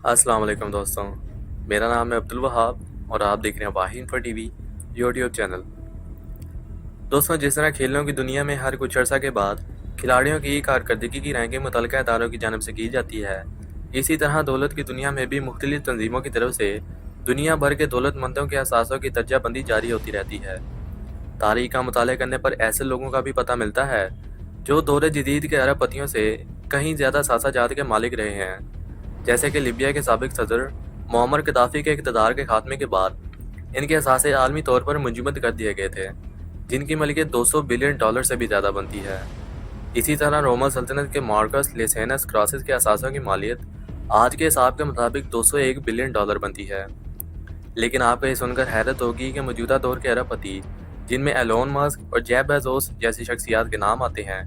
अस्सलाम वालेकुम दोस्तों। मेरा नाम है अब्दुल वहाब और आप देख रहे हैं वाही इन्फो टीवी यूट्यूब चैनल। दोस्तों, जिस तरह खेलों की दुनिया में हर कुछ अर्सा के बाद खिलाड़ियों की कारकर्दगी की रैंकिंग मुतल्लिका इदारों की जानिब से की जाती है, इसी तरह दौलत की दुनिया में भी मुख्तलिफ तंजीमों की तरफ से दुनिया भर के दौलतमंदों के असासों की दर्जाबंदी जारी होती रहती है। तारीख का मुताला करने पर ऐसे लोगों का भी पता मिलता है जो दौर जदीद के अरबपतियों से कहीं ज़्यादा सासाजात के मालिक रहे हैं। जैसे कि लीबिया के साबिक सदर मुअम्मर गद्दाफी के इक़्तिदार के खात्मे के बाद इनके असासे आलमी तौर पर मुंजमद कर दिए गए थे, जिनकी मलिकियत 200 बिलियन डॉलर से भी ज़्यादा बनती है। इसी तरह रोमन सल्तनत के मार्कस लिसियनस क्रॉसिस के असासों की मालियत आज के हिसाब के मुताबिक 201 बिलियन डॉलर बनती है। लेकिन आपको ये सुनकर हैरत होगी कि मौजूदा दौर के अरबपति, जिनमें एलोन मस्क और जेफ बेजोस जैसी शख्सियात के नाम आते हैं,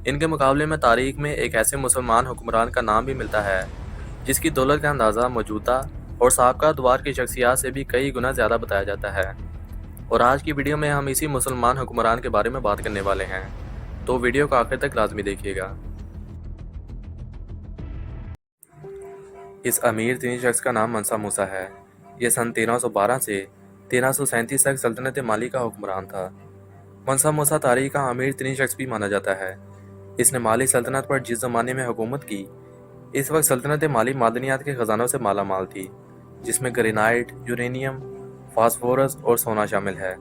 इनके मुकाबले में तारीख में एक ऐसे मुसलमान हुक्मरान का नाम भी मिलता है जिसकी दौलत का अंदाज़ा मौजूदा और साबका दौर की शख्सियात से भी कई गुना ज़्यादा बताया जाता है। और आज की वीडियो में हम इसी मुसलमान हुक्मरान के बारे में बात करने वाले हैं, तो वीडियो को आखिर तक लाजमी देखिएगा। इस अमीर तरीन शख्स का नाम मंसा मूसा है। यह सन 1312 से 1337 तक सल्तनत माली का हुक्मरान था। मंसा मूसा तारीख का अमीर तरीन शख्स भी माना जाता है। इसने माली सल्तनत पर जिस ज़माने में हुकूमत की, इस वक्त सल्तनत माली मादनियात के ख़जानों से माला माल थी, जिसमें ग्रेनाइट, यूरेनियम, फास्फोरस और सोना शामिल है।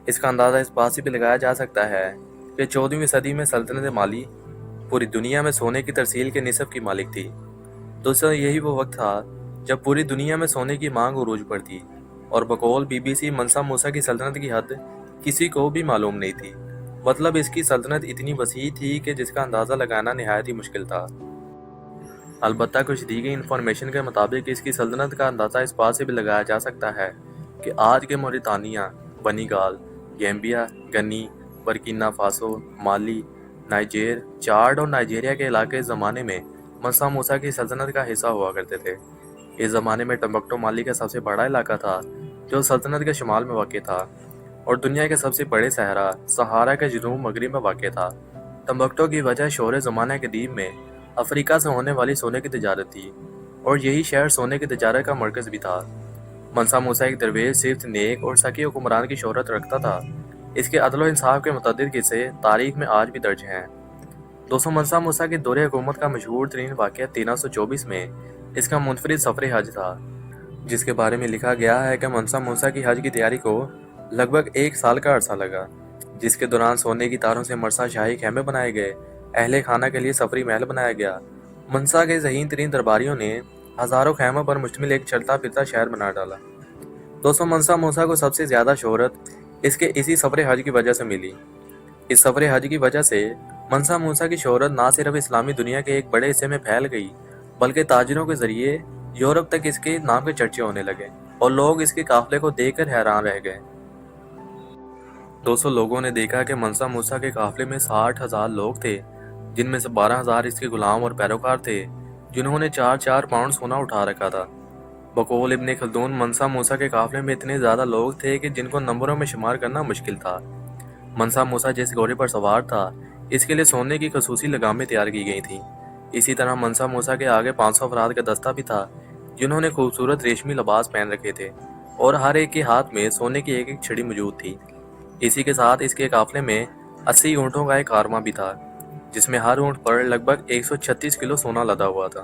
इसका अंदाज़ा इस बात से भी लगाया जा सकता है कि 14वीं सदी में सल्तनत माली पूरी दुनिया में सोने की तरसील के निसब की मालिक थी। दोस्तों, यही वो वक्त था जब पूरी दुनिया में सोने की मांग उरूज पर थी और बकौल बीबीसी मंसा मूसा की सल्तनत की हद किसी को भी मालूम नहीं थी। मतलब इसकी सल्तनत इतनी वसी थी कि जिसका अंदाज़ा लगाना नहायत ही मुश्किल था। अलबत्ता कुछ दी गई इंफॉर्मेशन के मुताबिक इसकी सल्तनत का अंदाज़ा इस बात से भी लगाया जा सकता है कि आज के मोरितानिया, बनीगाल, गैम्बिया, गनी, बर्किना फासो, माली, नाइजेर, चाड और नाइजीरिया के इलाके इस ज़माने में मंसा मूसा की सल्तनत का हिस्सा हुआ करते थे। इस ज़माने में टम्बकटो माली का सबसे बड़ा इलाका था, जो सल्तनत के शुमाल में वाक़ था और दुनिया के सबसे बड़े सहरा सहारा के जनूब मगरिब में वाक़ था। टम्बकटो की वजह शोर ज़माने कदीम में अफ्रीका से होने वाली सोने की तजारत थी और यही शहर सोने की तजारत का मरकज़ भी था। मंसा मूसा एक दरवेश सिर्फ नेक और सकी हुक्मरान की शोहरत रखता था। इसके अदल व इंसाफ के मुतअद्दिद किस्से तारीख में आज भी दर्ज हैं। दोस्तों, मंसा मूसा के दौरे हुकूमत का मशहूर तरीन वाक़या 1324 में इसका मुनफरिद सफ़र हज था, जिसके बारे में लिखा गया है कि मंसा मूसा की हज की तैयारी को लगभग 1 साल का अरसा लगा, जिसके दौरान सोने की तारों से मरसा शाही खेमे बनाए गए, अहले खाना के लिए सफरी महल बनाया गया। मंसा के ज़हीन तरीन दरबारियों ने हज़ारों खैमों पर मुश्तमिल एक चलता फिरता शहर बना डाला। दोस्तों, मंसा मूसा को सबसे ज़्यादा शोहरत इसके इसी सफ़र हज की वजह से मिली। इस सफ़र हज की वजह से मंसा मूसा की शोहरत ना सिर्फ इस्लामी दुनिया के एक बड़े हिस्से में फैल गई, बल्कि ताजिरों के ज़रिए यूरोप तक इसके नाम के चर्चे होने लगे और लोग इसके काफ़िले को देखकर हैरान रह गए। दोस्तों, लोगों ने देखा कि मंसा मूसा के काफ़िले में 60,000 लोग थे, जिनमें से 12,000 इसके गुलाम और पैरोकार थे, जिन्होंने 4-4 पाउंड सोना उठा रखा था। बकौल इब्ने खल्दून, मंसा मूसा के काफ़िले में इतने ज़्यादा लोग थे कि जिनको नंबरों में शुमार करना मुश्किल था। मंसा मूसा जिस घोड़े पर सवार था, इसके लिए सोने की खसूसी लगामें तैयार की गई थीं। इसी तरह मंसा मूसा के आगे 500 अफराद का दस्ता भी था, जिन्होंने खूबसूरत रेशमी लिबास पहन रखे थे और हर एक के हाथ में सोने की एक एक छड़ी मौजूद थी। इसी के साथ इसके काफ़िले में 80 ऊँटों का एक कारवां भी था, जिसमें हर ऊँट पर लगभग 136 किलो सोना लदा हुआ था।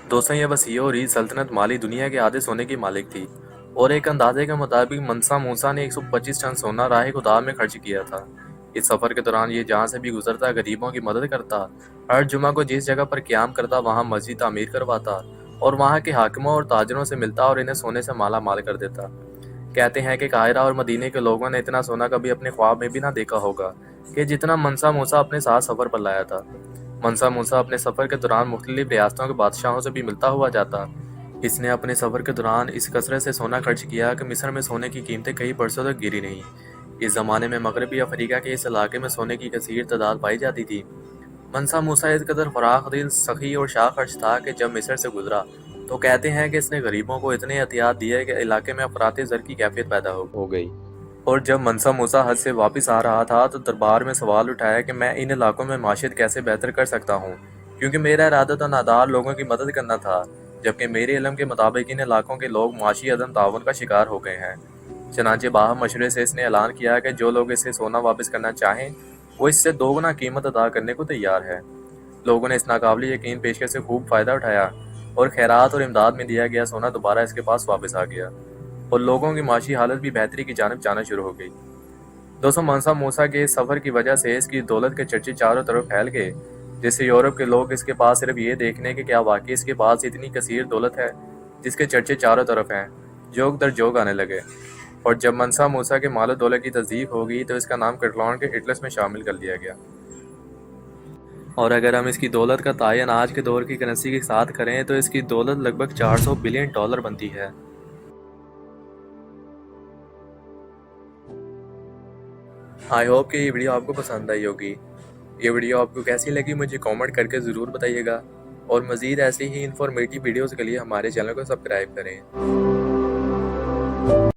दोस्तों, यह वसीय और रीद सल्तनत माली दुनिया के आधे सोने की मालिक थी और एक अंदाजे के मुताबिक मंसा मूसा ने 125 टन सोना राह खुदा में खर्च किया था। इस सफ़र के दौरान ये जहाँ से भी गुजरता गरीबों की मदद करता, हर जुमा को जिस जगह पर क़याम करता वहाँ मस्जिद तामीर करवाता और वहाँ के हाकिमों और ताजरों से मिलता और इन्हें सोने से माला माल कर देता। कहते हैं कि काहिरा और मदीने के लोगों ने इतना सोना कभी अपने ख्वाब में भी ना देखा होगा कि जितना मंसा मूसा अपने साथ सफ़र पर लाया था। मंसा मूसा अपने सफ़र के दौरान मुख्तलिफ रियासतों के बादशाहों से भी मिलता हुआ जाता। इसने अपने सफ़र के दौरान इस कसरत से सोना खर्च किया कि मिस्र में सोने की कीमतें कई बरसों तक गिरी नहीं। इस ज़माने में मगरबी अफ्रीका के इस इलाके में सोने की कसीर तादाद पाई जाती थी। मंसा मूसा इस कदर फराख दिल, सखी और शाखर्च था कि जब मिस्र से गुजरा तो कहते हैं कि इसने गरीबों को इतने एहतियात दिए कि इलाके में अफराते ज़र की कैफियत पैदा हो गई। और जब मंसा मूसा हज से वापस आ रहा था तो दरबार में सवाल उठाया कि मैं इन इलाकों में माशियत कैसे बेहतर कर सकता हूँ, क्योंकि मेरा इरादा तो नादार लोगों की मदद करना था, جبکہ میرے علم کے مطابق ان علاقوں کے لوگ معاشی عدم تعاون کا شکار ہو گئے ہیں۔ چنانچہ باہم مشورے سے اس نے اعلان کیا کہ جو لوگ اسے سونا واپس کرنا چاہیں وہ اس سے دوگنا قیمت ادا کرنے کو تیار ہے۔ لوگوں نے اس ناقابل یقین پیشکش سے خوب فائدہ اٹھایا اور خیرات اور امداد میں دیا گیا سونا دوبارہ اس کے پاس واپس آ گیا اور لوگوں کی معاشی حالت بھی بہتری کی جانب جانا شروع ہو گئی۔ دوستو، منسا موسیٰ کے اس سفر کی وجہ سے اس کی دولت کے چرچے چاروں طرف پھیل گئے، جس سے یورپ کے لوگ اس کے پاس صرف یہ دیکھنے کہ کیا واقعی اس کے پاس اتنی کثیر دولت ہے جس کے چرچے چاروں طرف ہیں، جوگ در جوگ آنے لگے۔ اور جب منسا موسیٰ کے مال و دولت کی تصدیق ہو گئی تو اس کا نام کیٹالان کے اٹلس میں شامل کر لیا گیا۔ اور اگر ہم اس کی دولت کا تعین آج کے دور کی کرنسی کے ساتھ کریں تو اس کی دولت لگ بھگ $400 بلین بنتی ہے۔ آئی ہوپ کہ یہ ویڈیو آپ کو پسند آئی ہوگی۔ یہ ویڈیو آپ کو کیسی لگی مجھے کامنٹ کر کے ضرور بتائیے گا، اور مزید ایسی ہی انفارمیٹیو ویڈیوز کے لیے ہمارے چینل کو سبسکرائب کریں۔